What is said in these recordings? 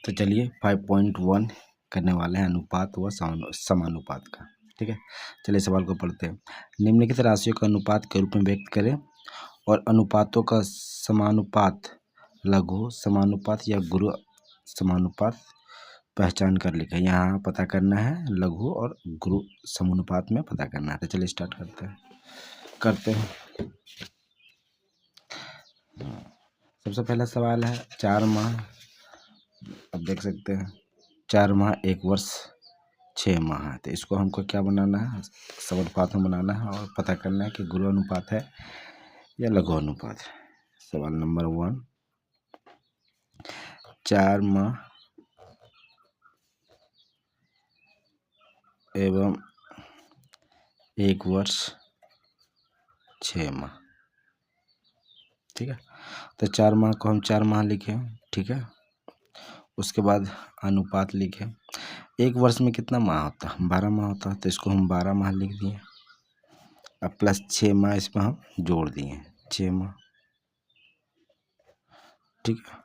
तो चलिए 5.1 करने वाले हैं अनुपात व समानुपात का। ठीक है, चलिए सवाल को पढ़ते हैं। निम्नलिखित राशियों का अनुपात के रूप में व्यक्त करें और अनुपातों का समानुपात, लघु समानुपात या गुरु समानुपात पहचान कर लिखें। यहाँ पता करना है, लघु और गुरु समानुपात में पता करना है। तो चलिए स्टार्ट करते हैं। सबसे पहला सवाल है 4 माह। अब देख सकते हैं 4 माह 1 वर्ष 6 माह है। तो इसको हमको क्या बनाना है, समानुपात में बनाना है और पता करना है कि गुरु अनुपात है या लघु अनुपात है। सवाल नंबर 1, 4 माह एवं 1 वर्ष 6 माह। ठीक है, तो 4 माह को हम 4 माह लिखें। ठीक है, उसके बाद अनुपात लिखें। 1 वर्ष में कितना माह होता है, 12 माह होता है। तो इसको हम 12 माह लिख दिए। अब प्लस 6 माह इसमें हम जोड़ दिए, 6 माह। ठीक है,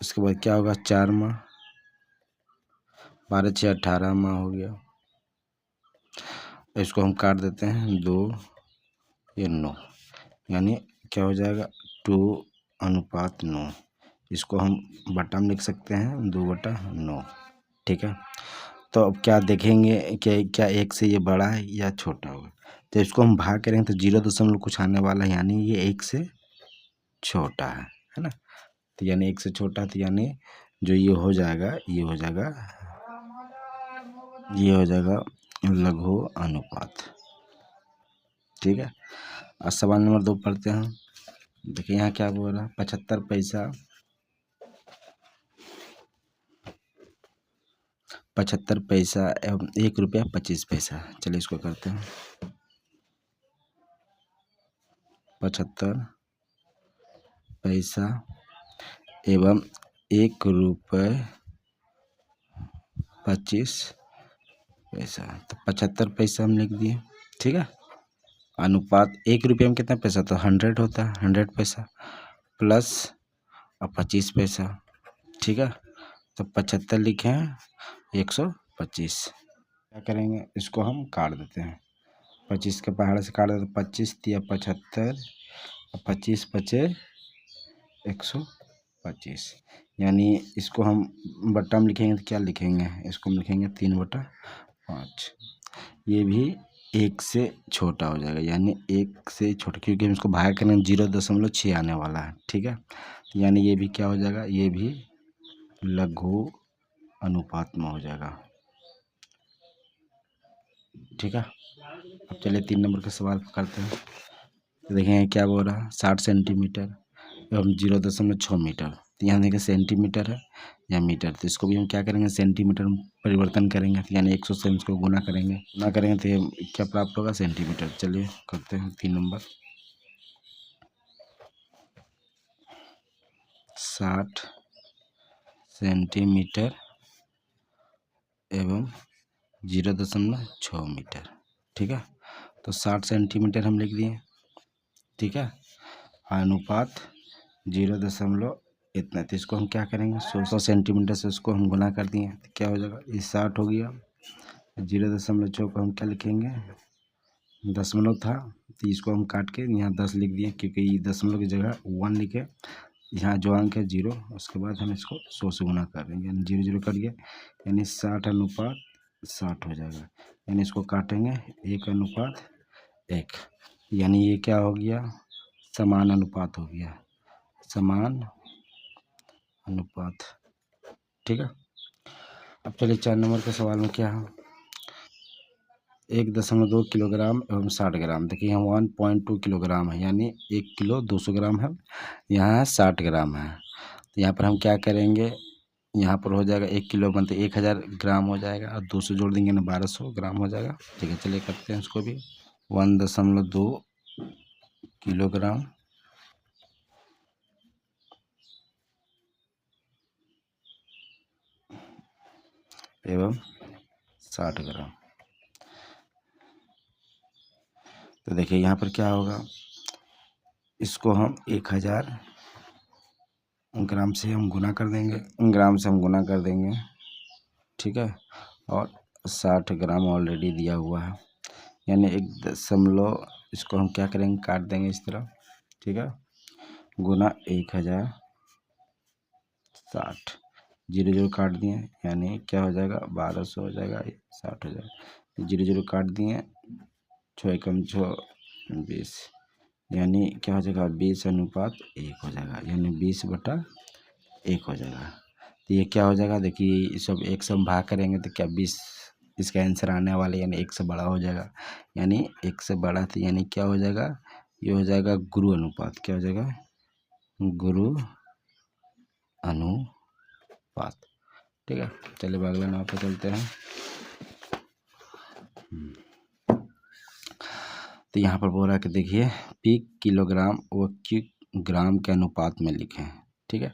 उसके बाद क्या होगा, 4 माह, 12 6 18 माह हो गया। इसको हम काट देते हैं, 2 या 9, यानी क्या हो जाएगा 2:9। इसको हम बटा में लिख सकते हैं, 2/9। ठीक है, तो अब क्या देखेंगे कि क्या 1 से ये बड़ा है या छोटा होगा। तो इसको हम भाग करेंगे तो 0 दशमलव कुछ आने वाला है, यानी ये 1 से छोटा है ना। तो यानी 1 से छोटा, तो यानी जो ये हो जाएगा, ये हो जाएगा लघु अनुपात। ठीक है, और सवाल नंबर 2 पढ़ते हैं। देखिए यहाँ क्या बोल रहा है, 75 पैसा 75 पैसा एवं 1 रुपया 25 पैसा। चलिए इसको करते हैं। 75 पैसा एवं 1 रुपये 25 पैसा। तो 75 पैसा हम लिख दिए। ठीक है, अनुपात 1 रुपये में कितना पैसा, तो 100 होता है, 100 पैसा प्लस और 25 पैसा। ठीक है, तो 75 लिखे हैं, 125। क्या करेंगे, इसको हम काट देते हैं। 25 के पहाड़ से काट देते, 25 दिया 75 और 25 बचे 125। यानी इसको हम बट्टा में लिखेंगे तो क्या लिखेंगे, इसको हम लिखेंगे 3/5। ये भी 1 से छोटा हो जाएगा, यानी 1 से छोटा, क्योंकि हम इसको भाग करेंगे 0.6 आने वाला है। ठीक है, यानी ये भी क्या हो जाएगा, ये भी लघु अनुपात में हो जाएगा। ठीक है, अब चलिए 3 नंबर का सवाल करते हैं। तो देखें क्या बोल रहा है, 60 सेंटीमीटर एवं 0.6 मीटर। तो यहाँ देखिए सेंटीमीटर है या मीटर, तो इसको भी हम क्या करेंगे, सेंटीमीटर में परिवर्तन करेंगे, यानी 100 से इसको गुना करेंगे तो ये क्या प्राप्त होगा, सेंटीमीटर। चलिए करते हैं 3 नंबर। 60 सेंटीमीटर एवं 0.6 मीटर। ठीक है, तो 60 सेंटीमीटर हम लिख दिए। ठीक है, अनुपात 0. इतना, तो इसको हम क्या करेंगे, 100 सेंटीमीटर से उसको हम गुना कर दिए तो क्या हो जाएगा, ये 60 हो गया। 0.6 को हम क्या लिखेंगे, दशमलव था, तो इसको हम काट के यहाँ 10 लिख दिए, क्योंकि दशमलव की जगह 1 लिखे। यहाँ जो अंक है 0, उसके बाद हम इसको 100 से गुना कर देंगे, यानी 0 0 कट गया, यानी 60:60 हो जाएगा। यानी इसको काटेंगे 1:1, यानी ये क्या हो गया, समान अनुपात हो गया, समान अनुपात। ठीक है, अब चलिए 4 नंबर के सवाल में क्या है, 1.2 किलोग्राम एवं 60 ग्राम। देखिए यहाँ 1.2 किलोग्राम है, यानी 1 किलो 200 ग्राम है, यहाँ 60 ग्राम है। तो यहाँ पर हम क्या करेंगे, यहाँ पर हो जाएगा 1 किलो बनते 1000 ग्राम हो जाएगा, और 200 जोड़ देंगे ना 1200 ग्राम हो जाएगा। ठीक है, चलिए करते हैं इसको भी। 1.2 किलोग्राम एवं 60 ग्राम। तो देखिए यहाँ पर क्या होगा, इसको हम 1000 ग्राम से हम गुना कर देंगे, ग्राम से हम गुना कर देंगे, ठीक है। और 60 ग्राम ऑलरेडी दिया हुआ है, यानी 1 दशमलव, इसको हम क्या करेंगे, काट देंगे इस तरह, ठीक है। गुना 1060, 0 0 काट दिए, यानी क्या हो जाएगा, 1200 हो जाएगा, 60 हो जाएगा, 0 0 काट दिए, 6 एकम 6, 20, यानी क्या हो जाएगा, 20:1 हो जाएगा, यानी 20/1 हो जाएगा। तो ये क्या हो जाएगा, देखिए ये सब एक से हम भाग करेंगे तो क्या 20, इसका आंसर आने वाला, यानी 1 से बड़ा हो जाएगा, यानी 1 से बड़ा, तो यानी क्या हो जाएगा, ये हो जाएगा गुरु अनुपात, क्या हो जाएगा, गुरु अनुपात, ठीक है। चलिए अगला नंबर पे चलते हैं। तो यहाँ पर बोल रहा है कि देखिए पी किलोग्राम व क्यू ग्राम के अनुपात में लिखें, ठीक है।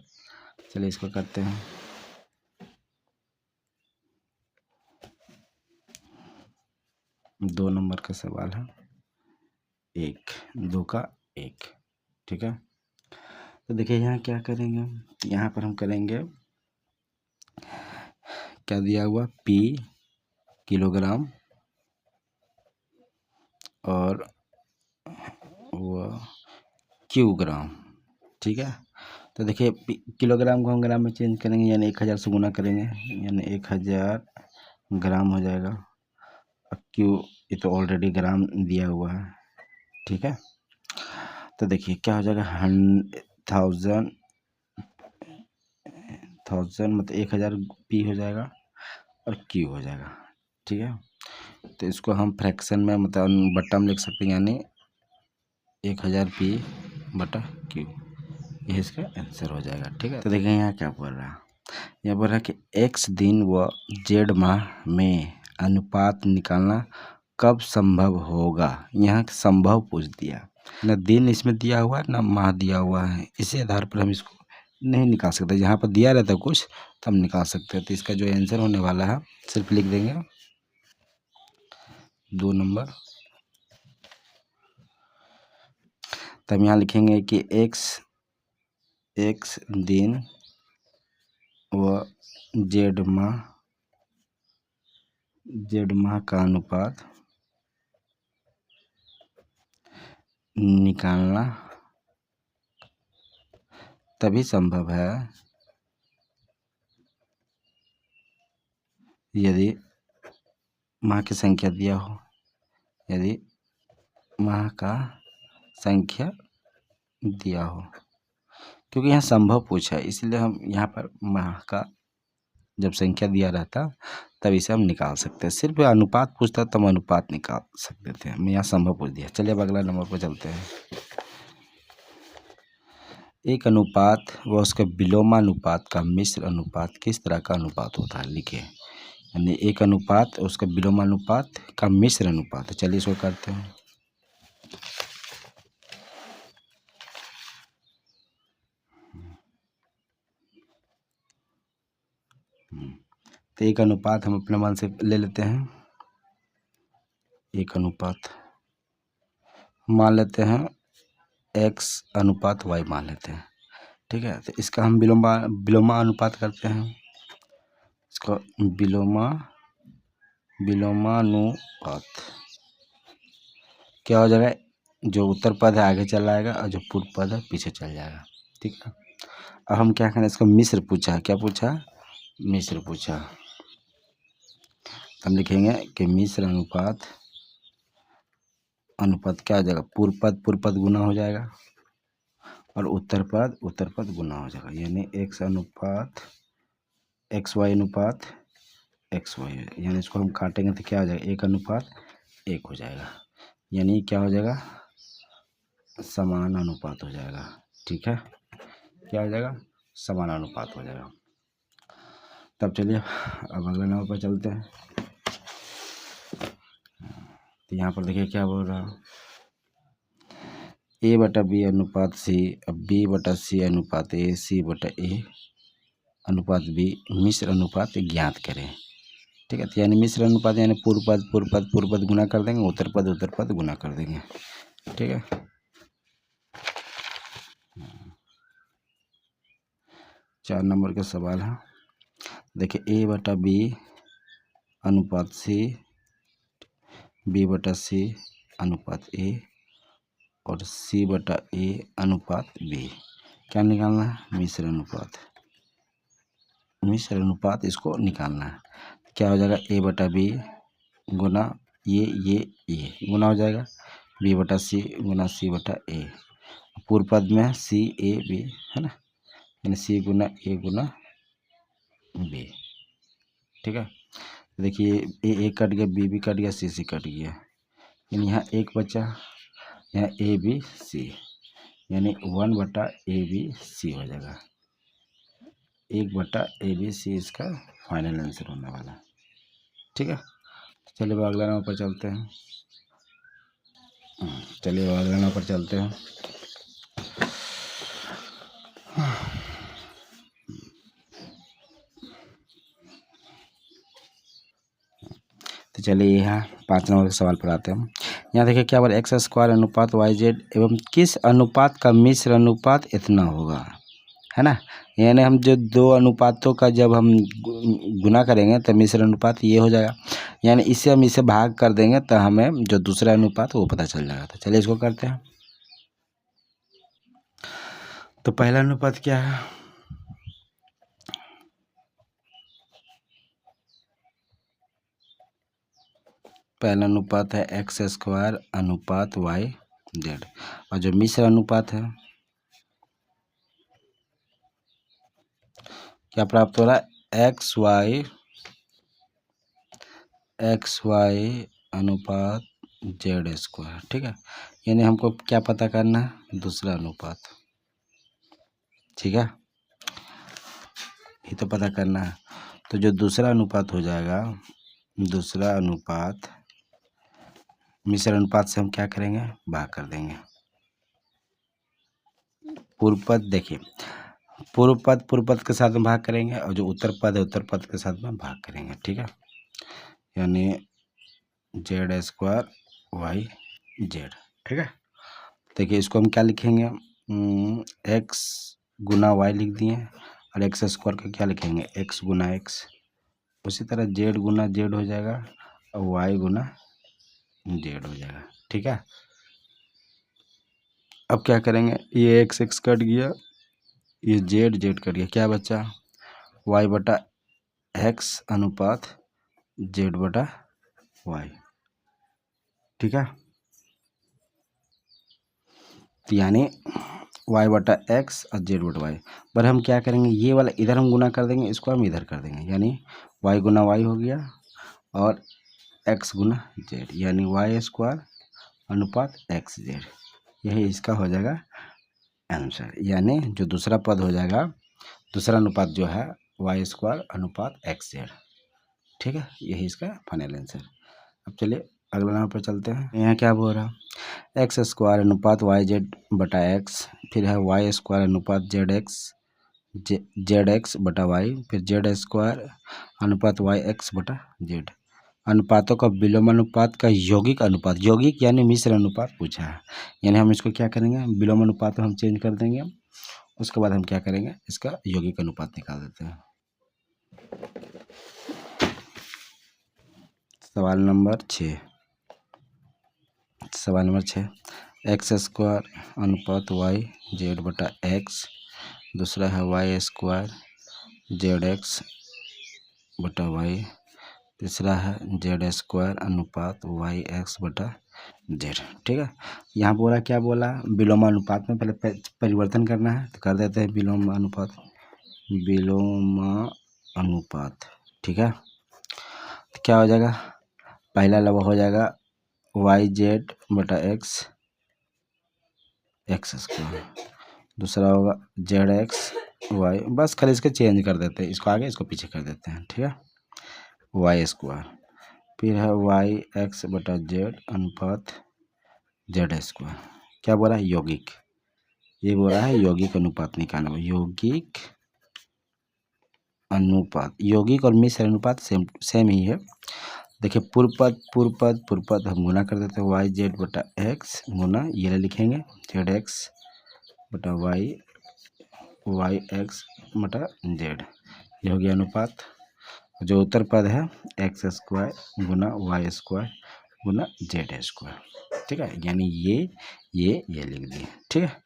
चलिए इसको करते हैं। दो नंबर का सवाल है, 1 2 का 1, ठीक है। तो देखिए यहाँ क्या करेंगे, यहाँ पर हम करेंगे, क्या दिया हुआ, पी किलोग्राम और वो क्यू ग्राम, ठीक है। तो देखिए किलोग्राम को हम ग्राम में चेंज करेंगे, यानी 1000 से गुना करेंगे, यानी 1000 ग्राम हो जाएगा। अब क्यू, ये तो ऑलरेडी ग्राम दिया हुआ है, ठीक है। तो देखिए क्या हो जाएगा, 1000 मतलब 1000 पी हो जाएगा और क्यू हो जाएगा, ठीक है। तो इसको हम फ्रैक्शन में मतलब बट्टा में लिख सकते हैं, यानी 1000 पी बटा क्यू, ये इसका आंसर हो जाएगा, ठीक है। तो देखिए यहाँ क्या बोल रहा है, यह बोल रहा है कि x दिन व z माह में अनुपात निकालना कब संभव होगा। यहाँ संभव पूछ दिया, न दिन इसमें दिया हुआ है, न माह दिया हुआ है, इसी आधार पर हम इसको नहीं निकाल सकते। यहाँ पर दिया रहता कुछ तो हम निकाल सकते हैं। तो इसका जो आंसर होने वाला है सिर्फ लिख देंगे 2 नंबर। तब यहाँ लिखेंगे कि x दिन व z माह का अनुपात निकालना तभी संभव है यदि माह की संख्या दिया हो, यदि माह का संख्या दिया हो, क्योंकि यहाँ संभव पूछा है, इसलिए हम यहाँ पर माह का जब संख्या दिया रहता तब इसे हम निकाल सकते हैं। सिर्फ अनुपात पूछता तब अनुपात निकाल सकते थे, हम यहाँ संभव पूछ दिया। चलिए अब अगला नंबर पर चलते हैं। एक अनुपात व उसके विलोमानुपात का मिश्र अनुपात किस तरह का अनुपात होता है, लिखे। यानी एक अनुपात और उसका विलोमानुपात का मिश्र अनुपात है। चलिए इसको करते हैं। तो एक अनुपात हम अपने मन से ले लेते हैं, एक अनुपात मान लेते हैं x अनुपात y मान लेते हैं, ठीक है। तो इसका हम विलोमा अनुपात करते हैं, इसका विलोमानुपात क्या हो जाएगा, जो उत्तर पद है आगे चला जाएगा और जो पूर्व पद है पीछे चल जाएगा, ठीक है। अब हम क्या करें, इसका मिश्र पूछा, क्या पूछा, मिश्र पूछा। हम लिखेंगे कि मिश्र अनुपात क्या हो जाएगा, पूर्व पद गुना हो जाएगा और उत्तर पद गुना हो जाएगा, यानी x अनुपात xy अनुपात xy, यानी इसको हम काटेंगे तो क्या हो जाएगा, 1:1 हो जाएगा, यानी क्या हो जाएगा, समान अनुपात हो जाएगा, ठीक है। क्या हो जाएगा, समान अनुपात हो जाएगा। तब चलिए अब अगले नंबर पर चलते हैं। तो यहाँ पर देखिए क्या बोल रहा है, a/b अनुपात c, अब b/c अनुपात a, c/a अनुपात b मिश्र अनुपात ज्ञात करें, ठीक है। तो यानी मिश्र अनुपात यानी पूर्व पद गुना कर देंगे, उत्तर पद गुना कर देंगे, ठीक है। 4 नंबर का सवाल है। देखिए A बटा B अनुपात C, B बटा C अनुपात A और C बटा A अनुपात B। क्या निकालना है? मिश्र अनुपात। मिश्र अनुपात इसको निकालना है। क्या हो जाएगा? A बटा B गुना ये गुना हो जाएगा B बटा C गुना C बटा A। पूर्व पद में C A B है ना, यानी C Guna A Guna B। ठीक है, देखिए A कट गया, B कट गया, C कट गया, यानी यहाँ एक बचा, यहाँ ABC, यानी 1 बटा ABC हो जाएगा। 1 बटा ABC इसका फाइनल आंसर होने वाला। ठीक है, चलिए अगला नंबर पर चलते हैं। चलिए अगला नंबर पर चलते हैं। तो चलिए यहाँ 5 नंबर के सवाल पर आते हैं। यहाँ देखिए क्या बोला, एक्स स्क्वायर अनुपात वाई जेड एवं किस अनुपात का मिश्र अनुपात इतना होगा, है ना। यानी हम जो दो अनुपातों का जब हम गुना करेंगे तो मिश्र अनुपात ये हो जाएगा, यानी इससे हम इसे भाग कर देंगे तो हमें जो दूसरा अनुपात वो पता चल जाएगा। तो चलिए इसको करते हैं। तो पहला अनुपात क्या है? पहला अनुपात है एक्स स्क्वायर अनुपात वाई जेड, और जो मिश्र अनुपात है क्या प्राप्त हो रहा है? एक्स वाई अनुपात जेड स्क्वायर। ठीक है, यानी हमको क्या पता करना है? दूसरा अनुपात। ठीक है, ये तो पता करना है। तो जो दूसरा अनुपात हो जाएगा, दूसरा अनुपात मिश्र अनुपात से हम क्या करेंगे? भाग कर देंगे। पूर्व पद देखिए, पूर्व पद के साथ में भाग करेंगे और जो उत्तर पद है उत्तर पद के साथ में भाग करेंगे। ठीक है, यानी जेड स्क्वायर वाई जेड। ठीक है, देखिए इसको हम क्या लिखेंगे? एक्स गुना वाई लिख दिए, और एक्स स्क्वायर का क्या लिखेंगे? एक्स गुना एक्स। उसी तरह जेड गुना जेड हो जाएगा और वाई गुना जेड हो जाएगा। ठीक है, अब क्या करेंगे? ये एक्स एक्स कट गया, ये जेड जेड कट गया, क्या बचा? वाई बटा एक्स अनुपात जेड बटा वाई। ठीक है, तो यानी वाई बटा एक्स और जेड बटा वाई। पर हम क्या करेंगे? ये वाला इधर हम गुना कर देंगे, इसको हम इधर कर देंगे, यानी वाई गुना वाई हो गया और एक्स गुना जेड, यानी वाई स्क्वायर अनुपात एक्स जेड। यही इसका हो जाएगा आंसर, यानी जो दूसरा पद हो जाएगा, दूसरा अनुपात जो है वाई स्क्वायर अनुपात एक्स जेड। ठीक है, यही इसका फाइनल आंसर। अब चलिए अगला नंबर पर चलते हैं। यहाँ क्या बोल रहा? एक्स स्क्वायर अनुपात वाई जेड बटा एक्स, फिर है वाई स्क्वायर अनुपात जेड एक्स बटा वाई, फिर जेड स्क्वायर अनुपात वाई एक्स बटा जेड। अनुपातों का विलोम अनुपात का यौगिक अनुपात, यौगिक यानी मिश्र अनुपात पूछा है, यानी हम इसको क्या करेंगे? विलोम अनुपात हम चेंज कर देंगे, उसके बाद हम क्या करेंगे? इसका यौगिक अनुपात निकाल देते हैं। सवाल नंबर 6। सवाल नंबर 6, एक्स स्क्वायर अनुपात वाई जेड बटा एक्स, दूसरा है वाई स्क्वायर जेड एक्स बटा वाई, तीसरा है जेड स्क्वायर अनुपात वाई एक्स बटा जेड। ठीक है, यहाँ बोला क्या बोला? विलोम अनुपात में पहले परिवर्तन करना है, तो कर देते हैं विलोम अनुपात, विलोम अनुपात। ठीक है, तो क्या हो जाएगा? पहला लवा हो जाएगा वाई जेड बटा एक्स एक्स स्क्वायर, दूसरा होगा जेड एक्स वाई, बस खाली इसके चेंज कर देते हैं, इसको आगे इसको पीछे कर देते हैं। ठीक है, वाई स्क्वायर, फिर है वाई एक्स बटा जेड अनुपात जेड स्क्वायर। क्या बोला है? यौगिक। ये बोल रहा है यौगिक अनुपात निकालना। यौगिक अनुपात, यौगिक और मिश्र अनुपात सेम ही है। देखिए पूर्व पद हम गुना कर देते हैं, वाई जेड बटा एक्स गुना ये लिखेंगे जेड एक्स बटा वाई वाई एक्स बटा जेड, ये हो गया अनुपात। जो उत्तर पद है एक्स स्क्वायर गुना वाई स्क्वायर गुना जेड स्क्वायर, ठीक है, यानी ये लिख दिए, ठीक है।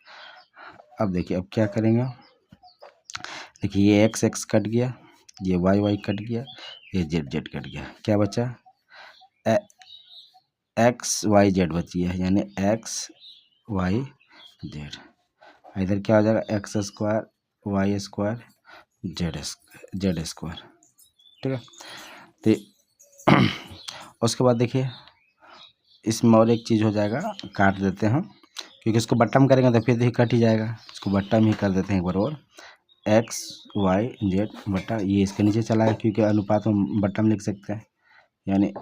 अब देखिए अब क्या करेंगे, देखिए ये एक्स एक्स कट गया, ये वाई वाई कट गया, ये जेड जेड कट गया, क्या बचा एक्स वाई जेड बची है, यानी एक्स वाई जेड। इधर क्या हो जाएगा x square y square z square, ठीक है। तो उसके बाद देखिए इसमें और एक चीज़ हो जाएगा, काट देते हैं क्योंकि इसको बट्टा में करेंगे तो फिर देखिए कट ही जाएगा, इसको बट्टा में ही कर देते हैं एक बार और, एक्स वाई जेड बट्टा, ये इसके नीचे चला है क्योंकि अनुपात में बट्टा में लिख सकते हैं, यानी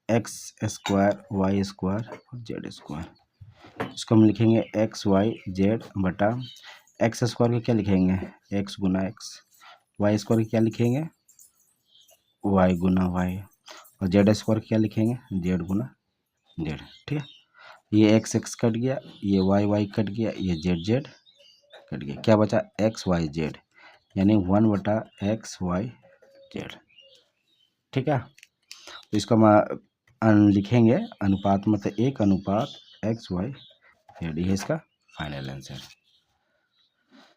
एक्स स्क्वायर वाई स्क्वायर और जेड स्क्वायर। इसको हम लिखेंगे एक्स वाई जेड बटा एक्स स्क्वायर को क्या लिखेंगे एक्स गुना एक्स, वाई स्क्वायर को क्या लिखेंगे वाई गुना वाई, और जेड स्क्वायर को क्या लिखेंगे जेड गुना जेड, ठीक है। ये एक्स एक्स कट गया, ये वाई वाई कट गया, ये जेड जेड कट गया, क्या बचा एक्स वाई जेड, यानी 1/x y z, ठीक है। तो इसको हम लिखेंगे अनुपात, मतलब 1 अनुपात x y z, ये इसका फाइनल आंसर।